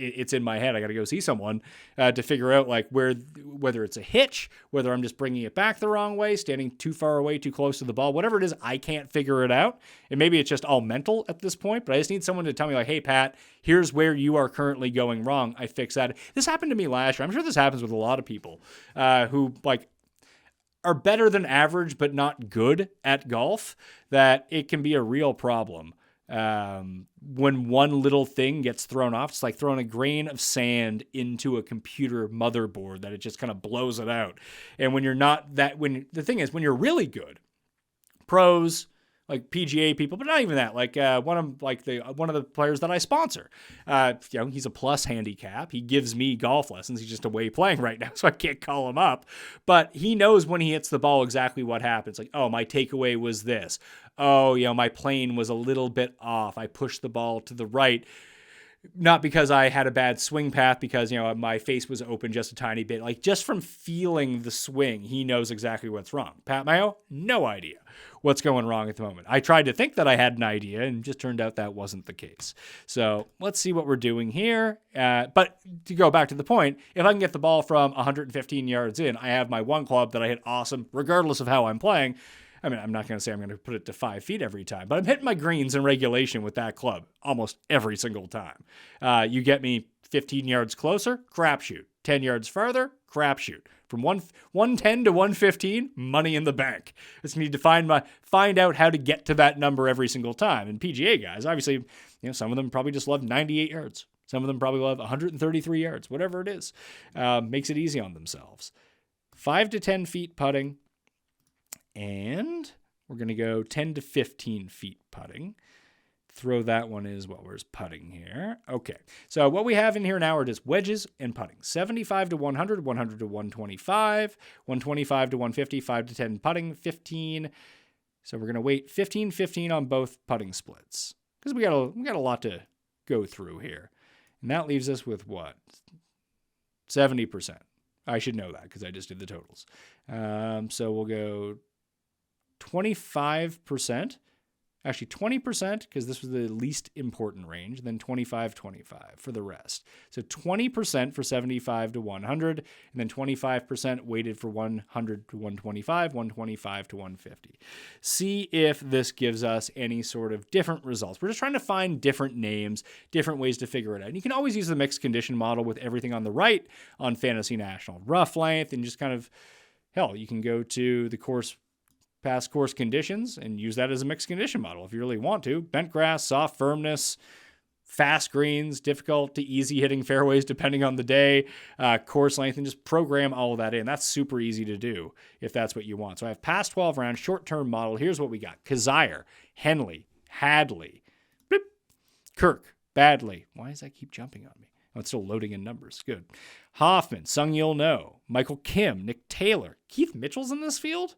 it's in my head. I got to go see someone to figure out like whether it's a hitch, whether I'm just bringing it back the wrong way, standing too far away, too close to the ball, whatever it is, I can't figure it out. And maybe it's just all mental at this point, but I just need someone to tell me like, hey, Pat, here's where you are currently going wrong. I fix that. This happened to me last year. I'm sure this happens with a lot of people who like are better than average, but not good at golf, that it can be a real problem. When one little thing gets thrown off, it's like throwing a grain of sand into a computer motherboard that it just kind of blows it out. And when you're not that, the thing is, when you're really good, pros, like PGA people, but not even that. Like one of the players that I sponsor, he's a plus handicap. He gives me golf lessons. He's just away playing right now, so I can't call him up. But he knows when he hits the ball exactly what happens. Like, oh, my takeaway was this. Oh, my plane was a little bit off. I pushed the ball to the right. Not because I had a bad swing path, because, my face was open just a tiny bit. Like, just from feeling the swing, he knows exactly what's wrong. Pat Mayo, no idea what's going wrong at the moment. I tried to think that I had an idea, and just turned out that wasn't the case. So let's see what we're doing here. But to go back to the point, if I can get the ball from 115 yards in, I have my one club that I hit awesome, regardless of how I'm playing. I mean, I'm not going to say I'm going to put it to 5 feet every time, but I'm hitting my greens in regulation with that club almost every single time. You get me 15 yards closer, crapshoot. 10 yards farther, crapshoot. From 110 to 115, money in the bank. Just need to find out how to get to that number every single time. And PGA guys, obviously, some of them probably just love 98 yards. Some of them probably love 133 yards, whatever it is. Makes it easy on themselves. 5 to 10 feet putting. And we're going to go 10 to 15 feet putting. Throw that one as well. Where's putting here? Okay. So what we have in here now are just wedges and putting. 75 to 100, 100 to 125, 125 to 150, 5 to 10 putting, 15. So we're going to wait 15, 15 on both putting splits because we got a lot to go through here. And that leaves us with what? 70%. I should know that because I just did the totals. So we'll go 25%, actually 20%, because this was the least important range, then 25-25 for the rest. So 20% for 75 to 100, and then 25% weighted for 100 to 125, 125 to 150. See if this gives us any sort of different results. We're just trying to find different names, different ways to figure it out. And you can always use the mixed condition model with everything on the right on Fantasy National. Rough length, and just kind of, you can go to the past course conditions and use that as a mixed condition model if you really want to. Bent grass, soft firmness, fast greens, difficult to easy hitting fairways depending on the day, course length, and just program all of that in. That's super easy to do if that's what you want. So I have past 12 round short-term model. Here's what we got. Kazire, Henley, Hadley, bloop, Kirk, Badley. Why does that keep jumping on me? Oh, it's still loading in numbers. Good. Hoffman, Sung Yil No, Michael Kim, Nick Taylor. Keith Mitchell's in this field?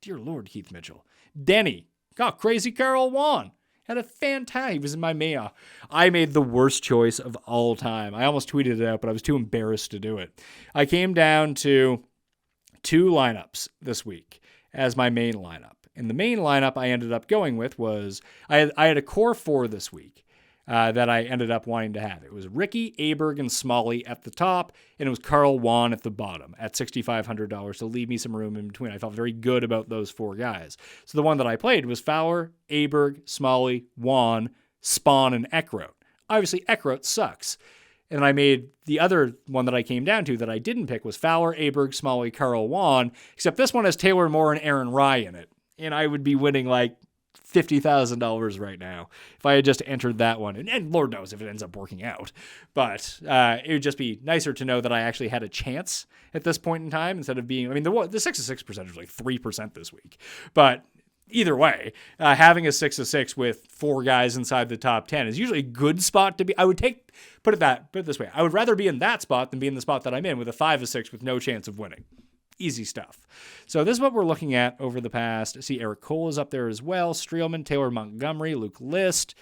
Dear Lord, Keith Mitchell. Denny. God, crazy Carol Wan. Had a fantastic, he was in my Mayo. I made the worst choice of all time. I almost tweeted it out, but I was too embarrassed to do it. I came down to 2 lineups this week as my main lineup. And the main lineup I ended up going with was, I had a core 4 this week. That I ended up wanting to have. It was Ricky, Aberg, and Smalley at the top, and it was Carl Wan at the bottom at $6,500 to leave me some room in between. I felt very good about those 4 guys. So the one that I played was Fowler, Aberg, Smalley, Wan, Spawn, and Eckroat. Obviously, Eckroat sucks. And I made the other one that I came down to that I didn't pick was Fowler, Aberg, Smalley, Carl Wan, except this one has Taylor Moore and Aaron Rye in it. And I would be winning like $50,000 right now if I had just entered that one. And Lord knows if it ends up working out. But it would just be nicer to know that I actually had a chance at this point in time instead of being, I mean, the 6 of 6 percentage was like 3% this week. But either way, having a 6 of 6 with 4 guys inside the top 10 is usually a good spot to be. I would put it this way. I would rather be in that spot than be in the spot that I'm in with a 5 of 6 with no chance of winning. Easy stuff. So this is what we're looking at over the past. See, Eric Cole is up there as well. Streelman, Taylor Montgomery, Luke List.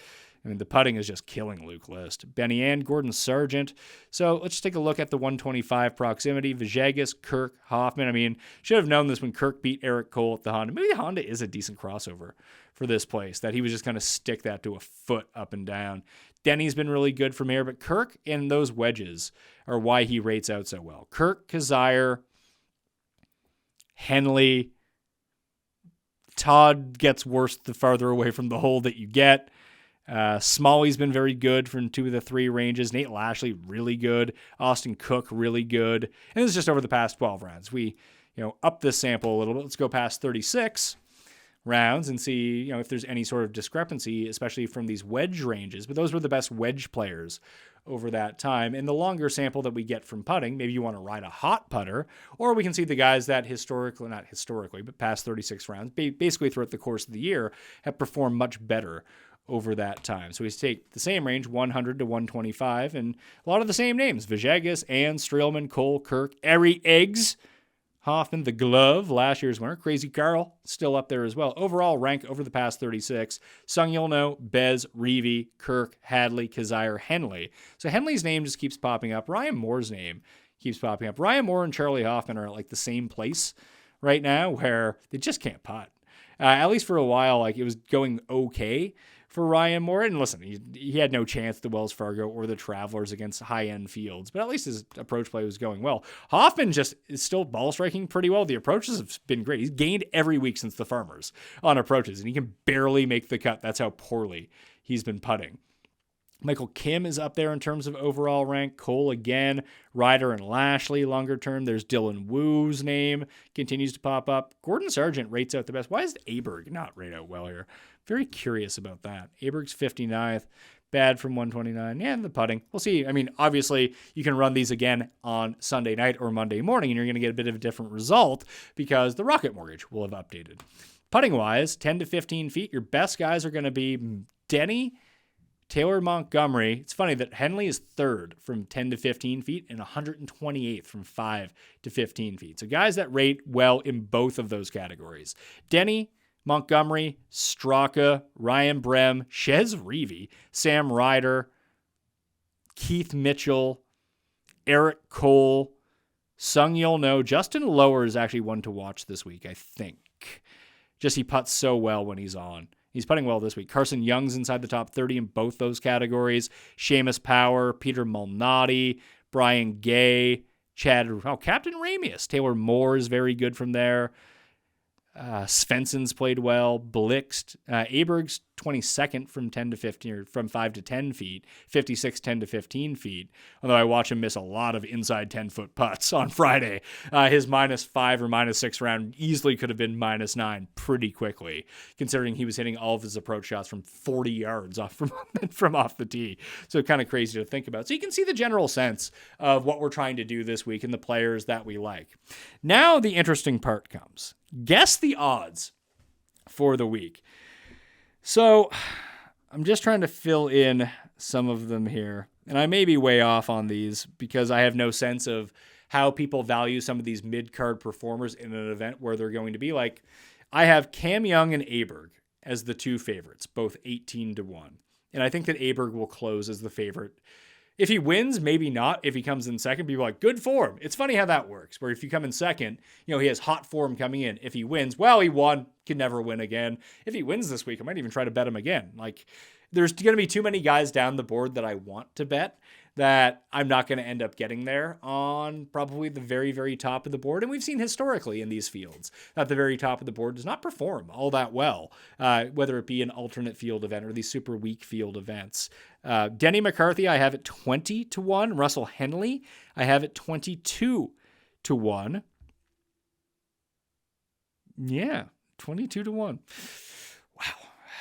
I mean, the putting is just killing Luke List. Benny Ann, Gordon Sargent. So let's take a look at the 125 proximity. Vajegas, Kirk, Hoffman. I mean, should have known this when Kirk beat Eric Cole at the Honda. Maybe the Honda is a decent crossover for this place, that he was just going to stick that to a foot up and down. Denny's been really good from here, but Kirk and those wedges are why he rates out so well. Kirk, Kazire, Henley. Todd gets worse the farther away from the hole that you get. Smalley's been very good from 2 of the 3 ranges. Nate Lashley, really good. Austin Cook, really good. And this is just over the past 12 rounds. We, up this sample a little bit. Let's go past 36 rounds and see, if there's any sort of discrepancy, especially from these wedge ranges. But those were the best wedge players over that time. And the longer sample that we get from putting, maybe you want to ride a hot putter, or we can see the guys that not historically, but past 36 rounds, basically throughout the course of the year, have performed much better over that time. So we take the same range, 100 to 125, and a lot of the same names: Vajegas, Ann, Streelman, Cole, Kirk, Ari Eggs, Hoffman, the glove, last year's winner. Crazy Carl, still up there as well. Overall rank over the past 36, Sung Yulno, Bez, Reevy, Kirk, Hadley, Kazire, Henley. So Henley's name just keeps popping up. Ryan Moore's name keeps popping up. Ryan Moore and Charlie Hoffman are at like the same place right now where they just can't putt. At least for a while, like it was going okay for Ryan Moore. And listen, he had no chance at the Wells Fargo or the Travelers against high-end fields, but at least his approach play was going well. Hoffman just is still ball striking pretty well. The approaches have been great. He's gained every week since the Farmers on approaches, and he can barely make the cut. That's how poorly he's been putting. Michael Kim is up there in terms of overall rank. Cole again, Ryder and Lashley longer term. There's Dylan Woo's name continues to pop up. Gordon Sargent rates out the best. Why is Aberg not rate out well here? Very curious about that. Aberg's 59th, bad from 129. Yeah, the putting. We'll see. I mean, obviously, you can run these again on Sunday night or Monday morning, and you're going to get a bit of a different result because the Rocket Mortgage will have updated. Putting-wise, 10 to 15 feet, your best guys are going to be Denny, Taylor Montgomery. It's funny that Henley is 3rd from 10 to 15 feet and 128th from 5 to 15 feet. So guys that rate well in both of those categories. Denny, Montgomery, Straka, Ryan Brem, Shez Reevy, Sam Ryder, Keith Mitchell, Eric Cole, Sung Yulno. Justin Lower is actually one to watch this week, I think. Just he putts so well when he's on. He's putting well this week. Carson Young's inside the top 30 in both those categories. Seamus Power, Peter Malnati, Brian Gay, Captain Ramius. Taylor Moore is very good from there. Svensson's played well. Blixt. Aberg's 22nd from 10 to 15, or from 5 to 10 feet. 56, 10 to 15 feet. Although I watch him miss a lot of inside 10-foot putts on Friday. His -5 or -6 round easily could have been -9 pretty quickly, considering he was hitting all of his approach shots from 40 yards off from off the tee. So kind of crazy to think about. So you can see the general sense of what we're trying to do this week and the players that we like. Now the interesting part comes. Guess the odds for the week. So I'm just trying to fill in some of them here. And I may be way off on these because I have no sense of how people value some of these mid-card performers in an event where they're going to be. Like, I have Cam Young and Aberg as the 2 favorites, both 18 to 1. And I think that Aberg will close as the favorite. If he wins, maybe not. If he comes in second, people are like, good form. It's funny how that works, where if you come in second, he has hot form coming in. If he wins, well, he won, can never win again. If he wins this week, I might even try to bet him again. Like, there's going to be too many guys down the board that I want to bet that I'm not going to end up getting there on probably the very, very top of the board. And we've seen historically in these fields that the very top of the board does not perform all that well, whether it be an alternate field event or these super weak field events. Denny McCarthy, I have at 20-1. Russell Henley, I have at 22-1. Yeah, 22-1. Wow.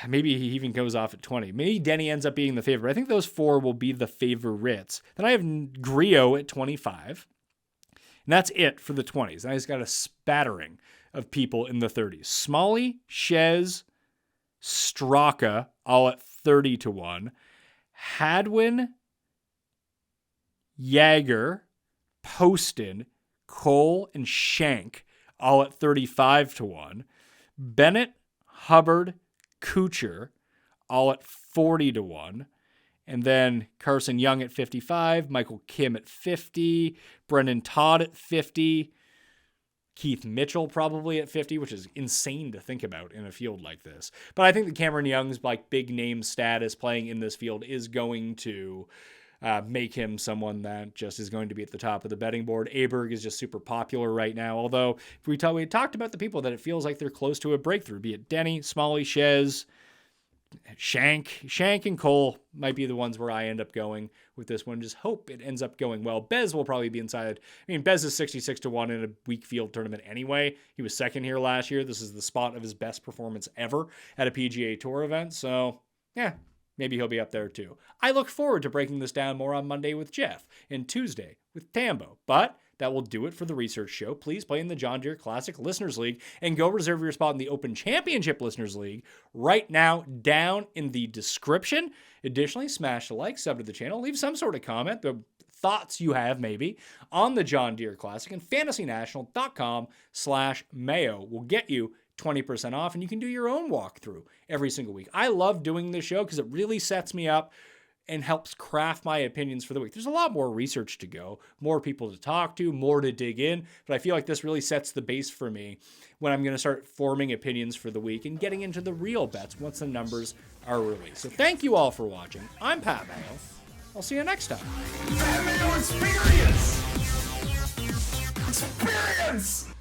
Maybe he even goes off at 20. Maybe Denny ends up being the favorite. I think those four will be the favorites. Then I have Griot at 25. And that's it for the 20s. And I just got a spattering of people in the 30s. Smalley, Shez, Straka, all at 30-1. Hadwin, Jaeger, Poston, Cole, and Shank, all at 35-1. Bennett, Hubbard, Kuchar, all at 40-1. And then Carson Young at 55, Michael Kim at 50, Brendan Todd at 50, Keith Mitchell probably at 50, which is insane to think about in a field like this. But I think that Cameron Young's like big name status playing in this field is going to make him someone that just is going to be at the top of the betting board. Aberg is just super popular right now. Although if we talked about the people that it feels like they're close to a breakthrough, be it Denny, Smalley, Shez, Shank and Cole might be the ones where I end up going with this one. Just hope it ends up going well. Bez will probably be inside. I mean, Bez is 66-1 in a weak field tournament anyway. He was second here last year. This is the spot of his best performance ever at a PGA Tour event. So, yeah, maybe he'll be up there too. I look forward to breaking this down more on Monday with Jeff and Tuesday with Tambo. But that will do it for the research show. Please play in the John Deere Classic Listeners League and go reserve your spot in the Open Championship Listeners League right now down in the description. Additionally, smash the like, sub to the channel, leave some sort of comment, the thoughts you have maybe on the John Deere Classic, and fantasynational.com/Mayo will get you 20% off, and you can do your own walkthrough every single week. I love doing this show because it really sets me up and helps craft my opinions for the week. There's a lot more research to go, more people to talk to, more to dig in, but I feel like this really sets the base for me when I'm going to start forming opinions for the week and getting into the real bets once the numbers are released. So thank you all for watching. I'm Pat Mayo. I'll see you next time. Pat Mayo Experience! Experience!